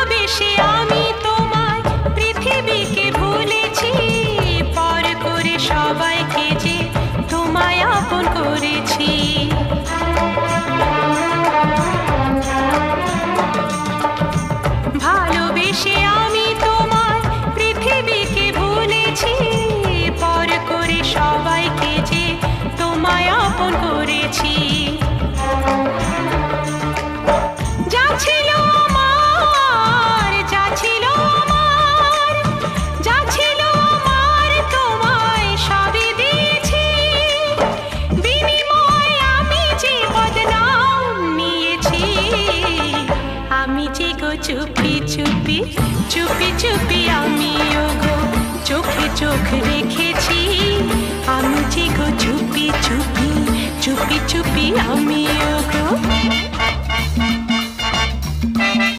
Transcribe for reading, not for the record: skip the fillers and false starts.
ভালোবেসে আমি তোমায় পৃথিবীকে ভুলেছি, পর করে সবাইকে যে তোমায় আপন করেছি। ভালোবেসে আমি তোমায় পৃথিবীকে ভুলেছি, পর করে সবাইকে যে তোমায় আপন করেছি। যা ছিল আমার, যা ছিল আমার, যা ছিল আমার তোমায় সবই দিয়েছি, বিনিময়ে আমি যে বদনাম নিয়েছি। আমি যে গো চুপি চুপি চুপি চুপি আমিও গো চোখে চোখ রেখেছি, আমি যে গো চুপি চুপি চুপি চুপি আমিও গো